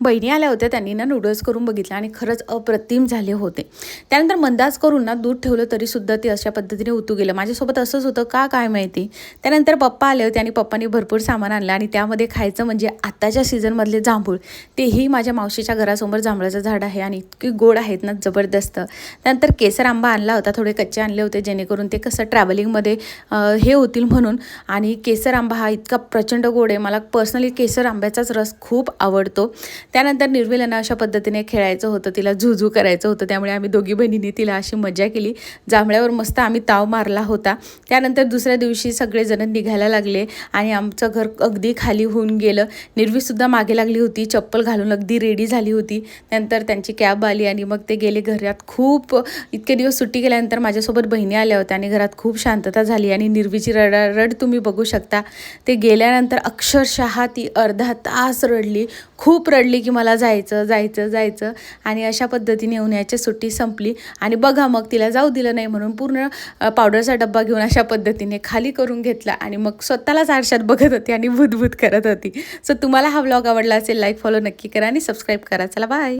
बहिणी आल्या होत्या, त्यांनी ना नूडल्स करून बघितले आणि खरंच अप्रतिम झाले होते. त्यानंतर मंदाज करून ना दूध ठेवलं तरीसुद्धा ते अशा पद्धतीने उतू गेलं. माझ्यासोबत असंच होतं का काय माहिती. त्यानंतर पप्पा आले होते आणि पप्पांनी भरपूर सामान आणलं आणि त्यामध्ये खायचं म्हणजे आत्ताच्या सीझनमधले जांभूळ. तेही माझ्या मावशीच्या घरासमोर जांभळाचं झाड आहे आणि इतकी गोड आहेत ना, जबरदस्त. त्यानंतर केसर आंबा आणला होता, थोडे कच्चे आणले होते जेणेकरून ते कसं ट्रॅव्हलिंगमध्ये हे होतील म्हणून. आणि केसर आंबा हा इतका प्रचंड गोड आहे, मला पर्सनली केसर आंब्याचाच रस खूप आवडतो. त्यानंतर निर्विलांना अशा पद्धतीने खेळायचं होतं, तिला झुझू करायचं होतं, त्यामुळे आम्ही दोघी बहिणींनी तिला अशी मजा केली. जांभळ्यावर मस्त आम्ही ताव मारला होता. त्यानंतर दुसऱ्या दिवशी सगळेजण निघायला लागले आणि आमचं घर अगदी खाली होऊन गेलं. निर्वीसुद्धा मागे लागली होती, चप्पल घालून अगदी रेडी झाली होती. नंतर त्यांची कॅब आली आणि मग ते गेले घरात. खूप इतके दिवस सुट्टी केल्यानंतर माझ्यासोबत बहिणी आल्या होत्या आणि घरात खूप शांतता झाली आणि निर्वीची रड तुम्ही बघू शकता. ते गेल्यानंतर अक्षरशः ती अर्धा तास रडली, खूप रडली की मला जायचं जायचं जायचं. आणि अशा पद्धतीने उन्हाळ्याची सुट्टी संपली आणि बघा मग तिला जाऊ दिलं नाही म्हणून पूर्ण पावडरचा डब्बा घेऊन अशा पद्धतीने खाली करून घेतला आणि मग स्वतःलाच आरशात बघत होती आणि भूतभूत करत होती. सो तुम्हाला हा व्लॉग आवडला असेल, लाईक फॉलो नक्की करा आणि सबस्क्राईब करा. चला बाय.